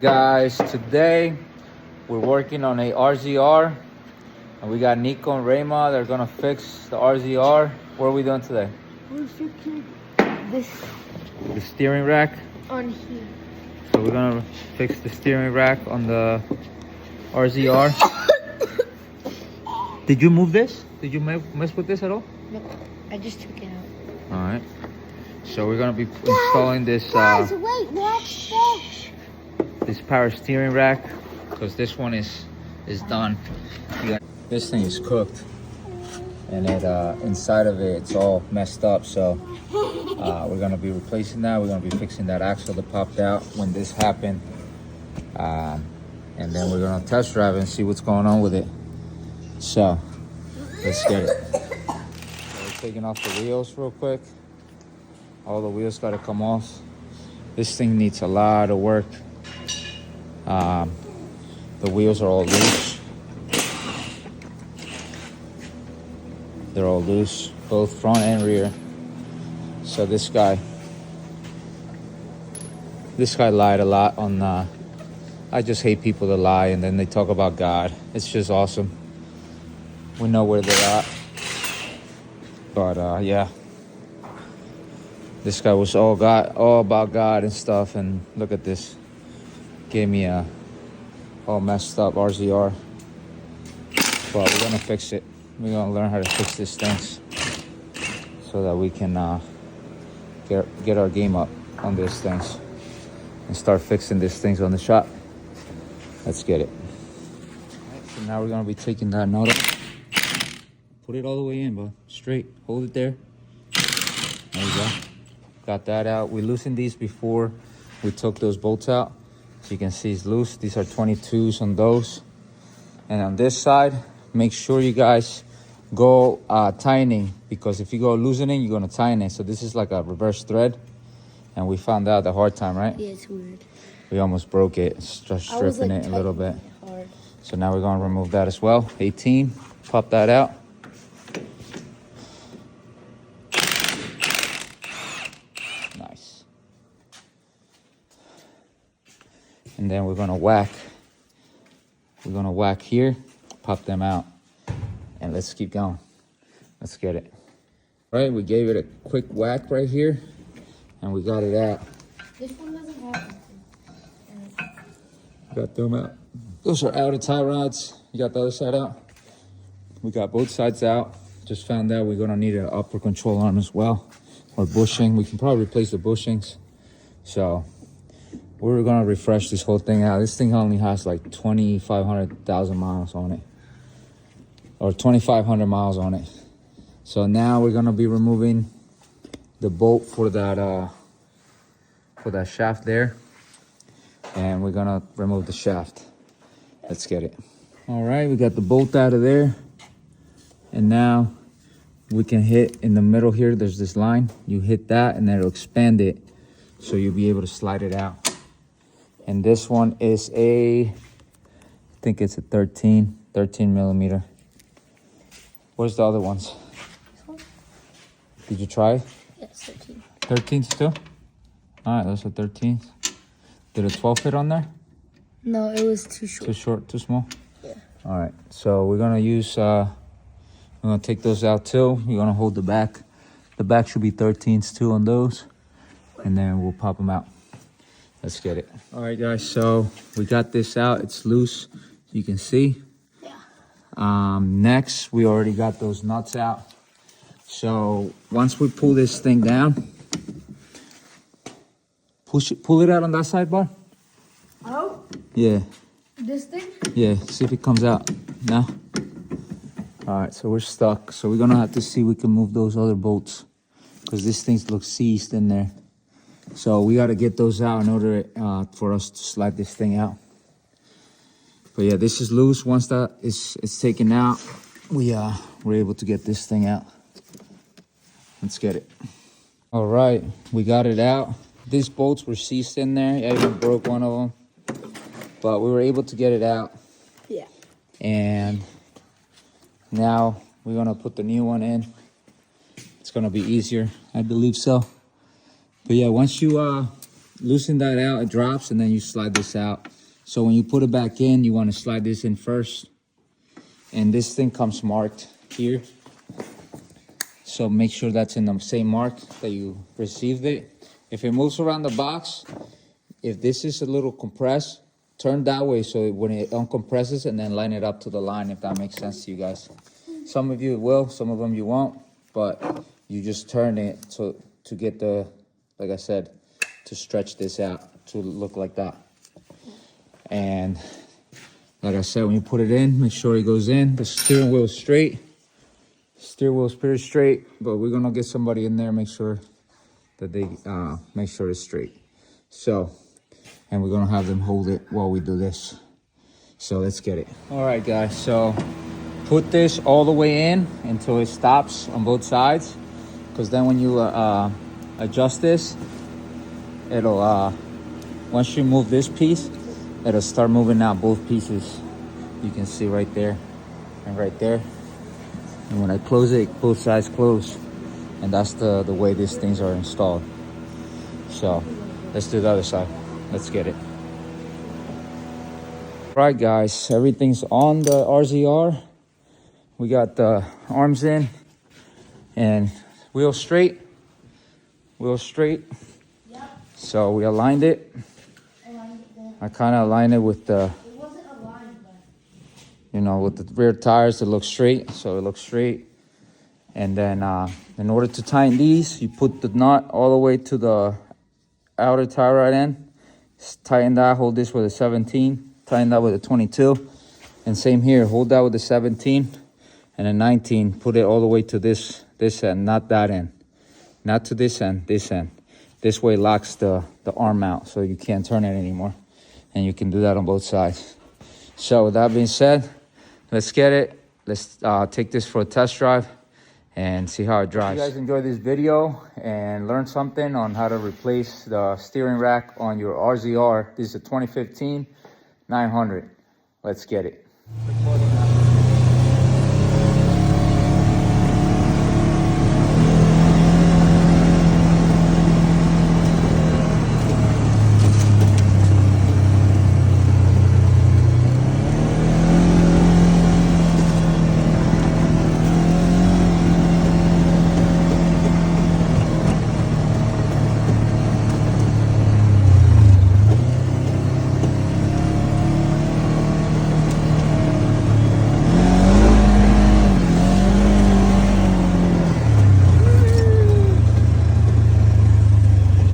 Guys, today we're working on a RZR and we got Nico and Rayma. They're gonna fix the RZR. What are we doing today? We're fixing this The steering rack. on here. So we're gonna fix the steering rack on the RZR. Did you move this? Did you mess with this at all? No, I just took it out. All right. So we're gonna be installing this Guys, wait, watch this. this power steering rack, because this one is done. This thing is cooked, and it inside of it, it's all messed up. So we're gonna be replacing that. We're gonna be fixing that axle that popped out when this happened, and then we're gonna test drive it and see what's going on with it. So let's get it. So we're taking off the wheels real quick. All the wheels got to come off. This thing needs a lot of work. The wheels are all loose. They're all loose, both front and rear. So this guy lied a lot on. I just hate people that lie and then they talk about God. It's just awesome. We know where they're at. But yeah, this guy was all about God and stuff. And look at this. Gave me a all messed up RZR, but we're gonna fix it. We're gonna learn how to fix these things so that we can get our game up on these things and start fixing these things on the shop. Let's get it. Right, so now we're gonna be taking that nut up. Put it all the way in, bud. Straight. Hold it there. There you go. Got that out. We loosened these before we took those bolts out. So you can see it's loose. These are 22s on those. And on this side, make sure you guys go tightening, because if you go loosening, you're gonna tighten it. So this is like a reverse thread. And we found out the hard time, right? Yeah, it's weird. We almost broke it, just stripping it a little bit. Hard. So now we're gonna remove that as well. 18, pop that out. Nice. And then we're gonna whack. We're gonna whack here, pop them out, and let's keep going. Let's get it. Right, we gave it a quick whack right here, and we got it out. This one doesn't have anything. Got them out. Those are outer tie rods. You got the other side out. We got both sides out. Just found out we're gonna need an upper control arm as well, or bushing. We can probably replace the bushings. So we're gonna refresh this whole thing out. This thing only has like 2,500,000 miles on it, or 2,500 miles on it. So now we're gonna be removing the bolt for that shaft there, and we're gonna remove the shaft. Let's get it. All right, we got the bolt out of there, and now we can hit in the middle here. There's this line. You hit that, and then it'll expand it, so you'll be able to slide it out. And this one is I think it's a 13 millimeter. Where's the other ones? This one? Did you try? Yes, 13. 13s too? All right, those are 13s. Did a 12 fit on there? No, it was too short. Too short, too small? Yeah. All right, so we're gonna use, we're gonna take those out too. You're gonna hold the back. The back should be 13s too on those. And then we'll pop them out. Let's get it. All right, guys, so we got this out. It's loose, you can see. Yeah. Next, we already got those nuts out. So once we pull this thing down, pull it out on that side bar. Oh? Yeah, This thing? yeah, see if it comes out now. All right, so we're stuck. So we're gonna have to see if we can move those other bolts, because this thing looks seized in there. So we got to get those out in order for us to slide this thing out. But yeah, this is loose. Once that is taken out, we're able to get this thing out. Let's get it. All right, we got it out. These bolts were seized in there. I even broke one of them, but we were able to get it out. Yeah. And now we're gonna put the new one in. It's gonna be easier, I believe so. But yeah, once you loosen that out, it drops, and then you slide this out. So when you put it back in, you want to slide this in first. And this thing comes marked here. So make sure that's in the same mark that you received it. If it moves around the box, if this is a little compressed, turn that way so when it uncompresses, and then line it up to the line, if that makes sense to you guys. Some of you will, some of them you won't, but you just turn it to get the, like I said, to stretch this out to look like that. And like I said, when you put it in, make sure it goes in. The steering wheel is straight. Steering wheel is pretty straight, but we're gonna get somebody in there, make sure that they make sure it's straight. So, and we're gonna have them hold it while we do this. So let's get it. All right, guys, so put this all the way in until it stops on both sides, because then when you adjust this, it'll, once you move this piece, it'll start moving out both pieces. You can see right there and right there. And when I close it, both sides close. And that's the way these things are installed. So let's do the other side. Let's get it. All right, guys, everything's on the RZR. We got the arms in and wheel straight. Wheel straight. Yep. So we aligned it. I kind of aligned it with the, it wasn't aligned, but, you know, with the rear tires, it looks straight, so it looks straight. And then in order to tighten these, you put the nut all the way to the outer tie rod end. Tighten that, hold this with a 17, tighten that with a 22. And same here, hold that with a 17 and a 19, put it all the way to this end, not that end. Not to this end, this end. This way locks the arm out, so you can't turn it anymore. And you can do that on both sides. So with that being said, let's get it. Let's take this for a test drive and see how it drives. If you guys enjoyed this video and learned something on how to replace the steering rack on your RZR, this is a 2015 900. Let's get it.